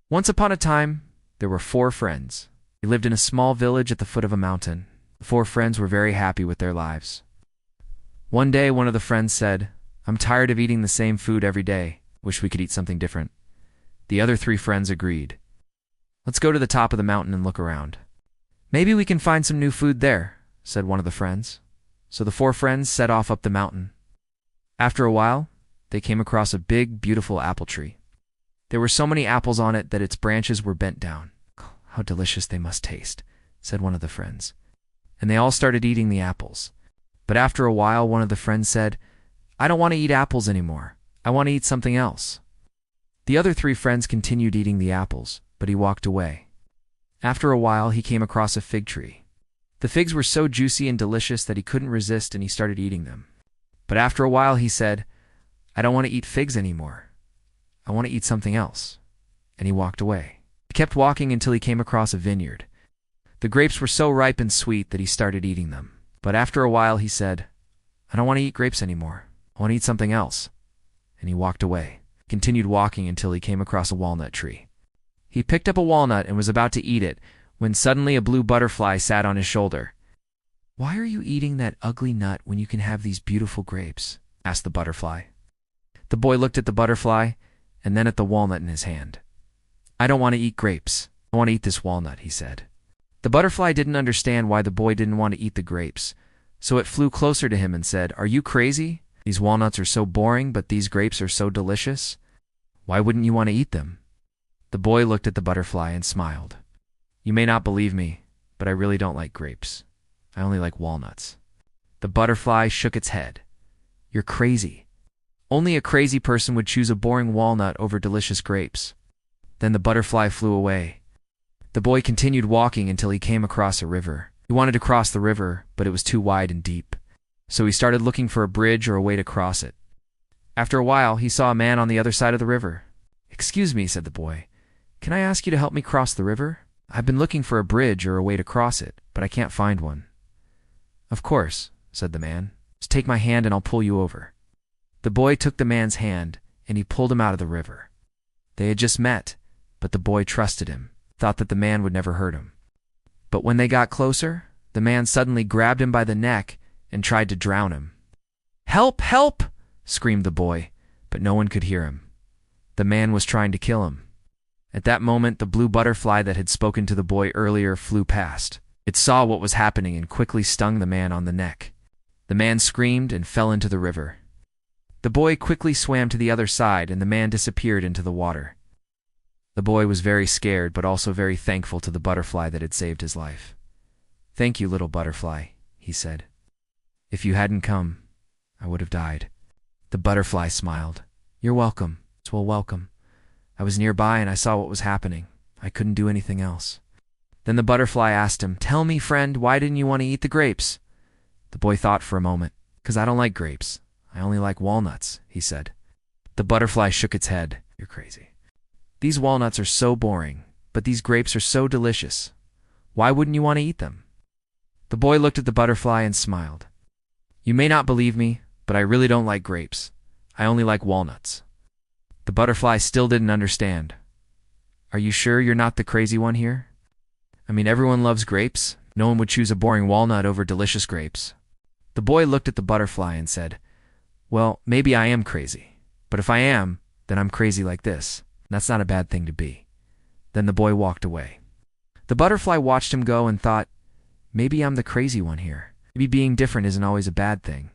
Once upon a time, there were four friends. They lived in a small village at the foot of a mountain. The four friends were very happy with their lives. One day, one of the friends said, "I'm tired of eating the same food every day. Wish we could eat something different." The other three friends agreed. "Let's go to the top of the mountain and look around. Maybe we can find some new food there," said one of the friends. So the four friends set off up the mountain. After a while, they came across a big, beautiful apple tree. There were so many apples on it that its branches were bent down. "How delicious they must taste," said one of the friends. And they all started eating the apples. But after a while, one of the friends said, "I don't want to eat apples anymore. I want to eat something else." The other three friends continued eating the apples, but he walked away. After a while, he came across a fig tree. The figs were so juicy and delicious that he couldn't resist and he started eating them. But after a while, he said, "I don't want to eat figs anymore. I want to eat something else." And he walked away. He kept walking until he came across a vineyard. The grapes were so ripe and sweet that he started eating them. But after a while, he said, "I don't want to eat grapes anymore. I want to eat something else." And he walked away. He continued walking until he came across a walnut tree. He picked up a walnut and was about to eat it when suddenly a blue butterfly sat on his shoulder. "Why are you eating that ugly nut when you can have these beautiful grapes?" asked the butterfly. The boy looked at the butterfly and then at the walnut in his hand. "I don't want to eat grapes. I want to eat this walnut," he said. The butterfly didn't understand why the boy didn't want to eat the grapes, so it flew closer to him and said, "Are you crazy? These walnuts are so boring, but these grapes are so delicious. Why wouldn't you want to eat them?" The boy looked at the butterfly and smiled. "You may not believe me, but I really don't like grapes. I only like walnuts." The butterfly shook its head. "You're crazy. Only a crazy person would choose a boring walnut over delicious grapes." Then the butterfly flew away. The boy continued walking until he came across a river. He wanted to cross the river, but it was too wide and deep. So he started looking for a bridge or a way to cross it. After a while, he saw a man on the other side of the river. "Excuse me," said the boy. "Can I ask you to help me cross the river? I've been looking for a bridge or a way to cross it, but I can't find one." "Of course," said the man. "Just take my hand and I'll pull you over." The boy took the man's hand and he pulled him out of the river. They had just met, but the boy trusted him, thought that the man would never hurt him. But when they got closer, the man suddenly grabbed him by the neck and tried to drown him. "Help! Help!" screamed the boy, but no one could hear him. The man was trying to kill him. At that moment, the blue butterfly that had spoken to the boy earlier flew past. It saw what was happening and quickly stung the man on the neck. The man screamed and fell into the river. The boy quickly swam to the other side and the man disappeared into the water. The boy was very scared but also very thankful to the butterfly that had saved his life. "Thank you, little butterfly," he said. "If you hadn't come, I would have died." The butterfly smiled. "You're welcome. Well, welcome. I was nearby and I saw what was happening. I couldn't do anything else." Then the butterfly asked him, "Tell me, friend, why didn't you want to eat the grapes?" The boy thought for a moment. "'Cause I don't like grapes. I only like walnuts," he said. The butterfly shook its head. "You're crazy. These walnuts are so boring, but these grapes are so delicious. Why wouldn't you want to eat them?" The boy looked at the butterfly and smiled. "You may not believe me, but I really don't like grapes. I only like walnuts." The butterfly still didn't understand. "Are you sure you're not the crazy one here? I mean, everyone loves grapes. No one would choose a boring walnut over delicious grapes." The boy looked at the butterfly and said, "Well, maybe I am crazy. But if I am, then I'm crazy like this. That's not a bad thing to be." Then the boy walked away. The butterfly watched him go and thought, "Maybe I'm the crazy one here. Maybe being different isn't always a bad thing."